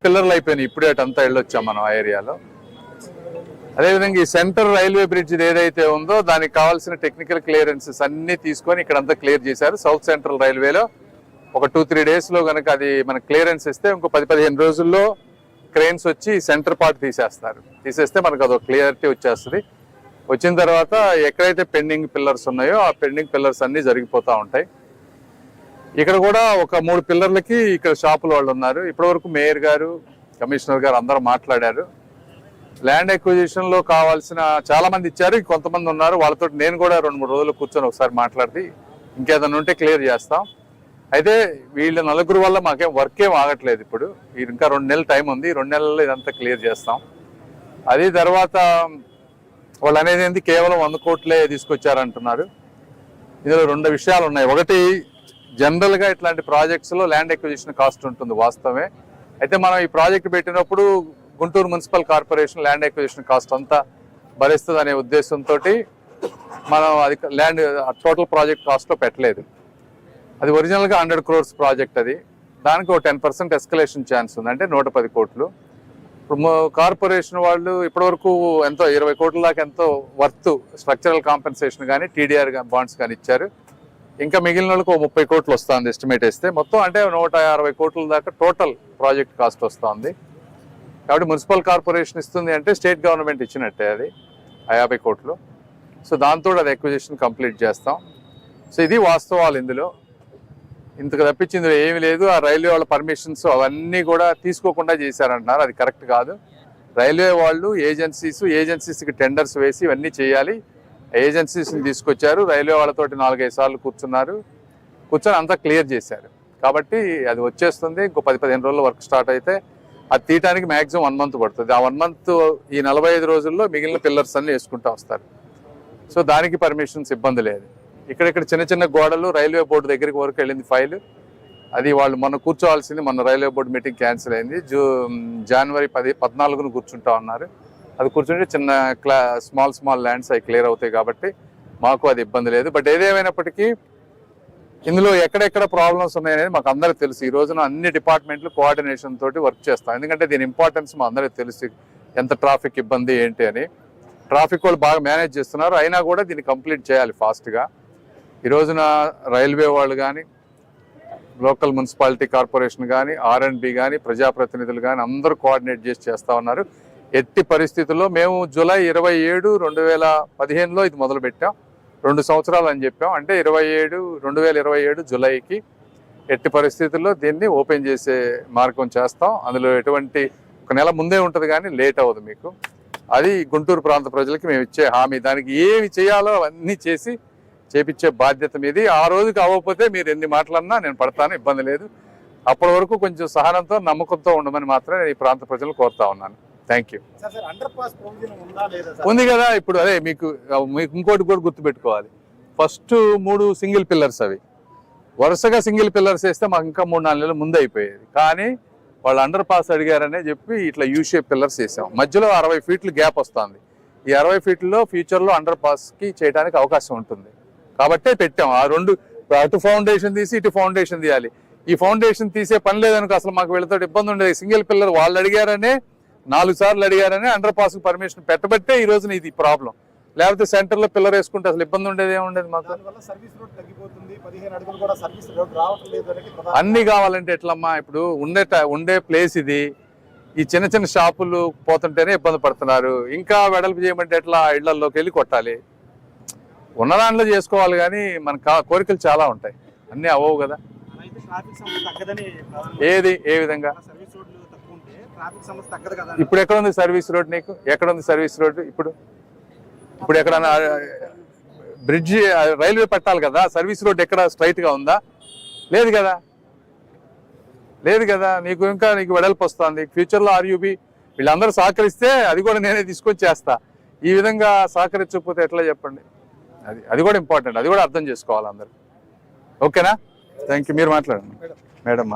పిల్లర్లు అయిపోయినాయి, ఇప్పుడే అటంతా వెళ్ళొచ్చాం మనం ఆ ఏరియాలో. అదేవిధంగా ఈ సెంటర్ రైల్వే బ్రిడ్జ్ ఏదైతే ఉందో దానికి కావాల్సిన టెక్నికల్ క్లియరెన్సెస్ అన్ని తీసుకొని ఇక్కడంతా క్లియర్ చేశారు. సౌత్ సెంట్రల్ రైల్వేలో ఒక 2-3 days లో కనుక అది మనకు క్లియరెన్స్ ఇస్తే ఇంకో 10-15 రోజుల్లో క్రెయిన్స్ వచ్చి సెంటర్ పార్ట్ తీసేస్తే మనకు అదొక క్లియరిటీ వచ్చేస్తుంది. వచ్చిన తర్వాత ఎక్కడైతే పెండింగ్ పిల్లర్స్ ఉన్నాయో ఆ పెండింగ్ పిల్లర్స్ అన్ని జరిగిపోతూ ఉంటాయి. ఇక్కడ కూడా ఒక 3 పిల్లర్లకి ఇక్కడ షాపుల వాళ్ళు ఉన్నారు. ఇప్పటివరకు మేయర్ గారు, కమిషనర్ గారు అందరూ మాట్లాడారు. ల్యాండ్ ఎక్విజిషన్ లో కావాల్సిన చాలా మంది ఇచ్చారు, కొంతమంది ఉన్నారు. వాళ్ళతో నేను కూడా 2-3 రోజులు కూర్చొని ఒకసారి మాట్లాడి ఇంకేదైనా ఉంటే క్లియర్ చేస్తాం. అయితే వీళ్ళ 4 వల్ల మాకేం వర్క్ ఏం ఆగట్లేదు. ఇప్పుడు ఇంకా 2 నెలలు టైం ఉంది. 2 నెలల్లో ఇదంతా క్లియర్ చేస్తాం. అది తర్వాత వాళ్ళు అనేది ఏంటి, కేవలం 100 కోట్లే తీసుకొచ్చారంటున్నారు. ఇందులో 2 విషయాలు ఉన్నాయి. ఒకటి, జనరల్ గా ఇట్లాంటి ప్రాజెక్ట్స్ లో ల్యాండ్ ఎక్విజిషన్ కాస్ట్ ఉంటుంది, వాస్తవమే. అయితే మనం ఈ ప్రాజెక్ట్ పెట్టినప్పుడు Guntur municipal corporation land acquisition cost అంతా భరిస్తుంది అనే ఉద్దేశంతో మనం అది ల్యాండ్ టోటల్ ప్రాజెక్ట్ కాస్ట్ లో పెట్టలేదు. అది ఒరిజినల్ గా 100 crores ప్రాజెక్ట్. అది దానికి ఒక 10% ఎస్కలేషన్ ఛాన్స్ ఉంది, అంటే 110 కోట్లు. ఇప్పుడు కార్పొరేషన్ వాళ్ళు ఇప్పటివరకు ఎంతో 20 కోట్ల దాకా ఎంతో వర్త్ స్ట్రక్చరల్ కాంపెన్సేషన్ కానీ TDR బాండ్స్ కానీ ఇచ్చారు. ఇంకా మిగిలిన వాళ్ళకి 30 కోట్లు వస్తుంది ఎస్టిమేట్ వేస్తే. మొత్తం అంటే 160 కోట్ల దాకా టోటల్ ప్రాజెక్ట్ కాస్ట్ వస్తుంది. కాబట్టి మున్సిపల్ కార్పొరేషన్ ఇస్తుంది అంటే స్టేట్ గవర్నమెంట్ ఇచ్చినట్టే అది 50 కోట్లు. సో దాంతో అది ఎక్విజిషన్ కంప్లీట్ చేస్తాం. సో ఇది వాస్తవాలు. ఇందులో ఇంతకు తప్పించి ఇందులో ఏమీ లేదు. ఆ రైల్వే వాళ్ళ పర్మిషన్స్ అవన్నీ కూడా తీసుకోకుండా చేశారంటున్నారు. అది కరెక్ట్ కాదు. రైల్వే వాళ్ళు ఏజెన్సీస్కి టెండర్స్ వేసి ఇవన్నీ చేయాలి. ఏజెన్సీస్ని తీసుకొచ్చారు. రైల్వే వాళ్ళతోటి 4-5 సార్లు కూర్చొని అంతా క్లియర్ చేశారు. కాబట్టి అది వచ్చేస్తుంది. ఇంకో 10-15 రోజుల్లో వర్క్ స్టార్ట్ అయితే అది తీయడానికి మ్యాక్సిమం 1 month పడుతుంది. ఆ 1 month ఈ 45 రోజుల్లో మిగిలిన పిల్లర్స్ అన్ని వేసుకుంటూ వస్తారు. సో దానికి పర్మిషన్స్ ఇబ్బంది లేదు. ఇక్కడ చిన్న గోడలు రైల్వే బోర్డు దగ్గరికి వరకు వెళ్ళింది ఫైల్. అది వాళ్ళు మొన్న కూర్చోవాల్సింది, మొన్న రైల్వే బోర్డు మీటింగ్ క్యాన్సిల్ అయింది. జనవరి 14న కూర్చుంటా ఉన్నారు. అది కూర్చుంటే చిన్న స్మాల్ ల్యాండ్స్ అవి క్లియర్ అవుతాయి కాబట్టి మాకు అది ఇబ్బంది లేదు. బట్ ఏదేమైనప్పటికీ ఇందులో ఎక్కడెక్కడ ప్రాబ్లమ్స్ ఉన్నాయనేది మాకు అందరికీ తెలుసు. ఈ రోజున అన్ని డిపార్ట్మెంట్లు కోఆర్డినేషన్ తోటి వర్క్ చేస్తాం. ఎందుకంటే దీని ఇంపార్టెన్స్ మా అందరికీ తెలుసు, ఎంత ట్రాఫిక్ ఇబ్బంది ఏంటి అని. ట్రాఫిక్ వాళ్ళు బాగా మేనేజ్ చేస్తున్నారు. అయినా కూడా దీన్ని కంప్లీట్ చేయాలి ఫాస్ట్గా. ఈ రోజున రైల్వే వాళ్ళు కానీ, లోకల్ మున్సిపాలిటీ కార్పొరేషన్ కానీ, R&B కానీ, ప్రజాప్రతినిధులు కానీ అందరూ కోఆర్డినేట్ చేస్తూ ఉన్నారు. ఎట్టి పరిస్థితుల్లో మేము జూలై 27, 2015లో ఇది మొదలు పెట్టాం. 2 సంవత్సరాలు అని చెప్పాం. అంటే 2027 జూలైకి ఎట్టి పరిస్థితుల్లో దీన్ని ఓపెన్ చేసే మార్గం చేస్తాం. అందులో ఎటువంటి 1 నెల ముందే ఉంటుంది కానీ లేట్ అవ్వదు మీకు. అది గుంటూరు ప్రాంత ప్రజలకి మేము ఇచ్చే హామీ. దానికి ఏమి చేయాలో అవన్నీ చేపించే బాధ్యత మీది. ఆ రోజుకి అవ్వకపోతే మీరు ఎన్ని మాటలన్నా నేను పడతాను, ఇబ్బంది లేదు. అప్పటి వరకు కొంచెం సహనంతో, నమ్మకంతో ఉండమని మాత్రమే నేను ఈ ప్రాంత ప్రజలు కోరుతా ఉన్నాను. Thank you. ఉంది కదా. ఇప్పుడు అదే మీకు ఇంకోటి కూడా గుర్తుపెట్టుకోవాలి. ఫస్ట్ 3 సింగిల్ పిల్లర్స్, అవి వరుసగా సింగిల్ పిల్లర్స్ వేస్తే మాకు ఇంకా 3-4 నెలల ముందు అయిపోయేది. కానీ వాళ్ళు అండర్ పాస్ అడిగారనే చెప్పి ఇట్లా షేప్ పిల్లర్స్ వేసాం. మధ్యలో 60 ఫీట్లు గ్యాప్ వస్తుంది. ఈ 60 ఫీట్లో ఫ్యూచర్లో అండర్ పాస్కి చేయడానికి అవకాశం ఉంటుంది కాబట్టే పెట్టాం. ఆ 2 అటు ఫౌండేషన్ తీసి ఇటు ఫౌండేషన్ తీయాలి. ఈ ఫౌండేషన్ తీసే పని లేదనుకో అసలు మాకు వీళ్ళతో ఇబ్బంది ఉండేది. సింగిల్ పిల్లర్ వాళ్ళు అడిగారనే 4 సార్లు అడిగారనే అండర్ పాస్ పర్మిషన్ పెట్టబట్టే ఈ రోజున ఇది ప్రాబ్లం. లేకపోతే సెంటర్లో పిల్లర్ వేసుకుంటే అసలు ఇబ్బంది ఉండేది ఏముండేది మాకు. అన్ని కావాలంటే ఎట్లమ్మా? ఇప్పుడు ఉండే ప్లేస్ ఇది. ఈ చిన్న షాపులు పోతుంటేనే ఇబ్బంది పడుతున్నారు. ఇంకా వెడల్పు చేయమంటే ఎట్లా? ఇళ్లలోకి వెళ్ళి కొట్టాలి. ఉన్న దాంట్లో చేసుకోవాలి కానీ మన కోరికలు చాలా ఉంటాయి. అన్నీ అవ్వవు కదా. ఏ విధంగా? ఇప్పుడు ఎక్కడ ఉంది సర్వీస్ రోడ్? నీకు ఎక్కడ ఉంది సర్వీస్ రోడ్? ఇప్పుడు ఎక్కడన్నా బ్రిడ్జి రైల్వే పెట్టాలి కదా. సర్వీస్ రోడ్ ఎక్కడ స్ట్రైట్ గా ఉందా? లేదు కదా. నీకు వెడల్పు వస్తుంది. ఫ్యూచర్ లో RUB వీళ్ళందరూ సహకరిస్తే అది కూడా నేనే తీసుకొని చేస్తా. ఈ విధంగా సహకరించకపోతే ఎట్లా చెప్పండి? అది కూడా ఇంపార్టెంట్. అది కూడా అర్థం చేసుకోవాలి అందరూ. ఓకేనా? Thank you. మీరు మాట్లాడండి మేడం.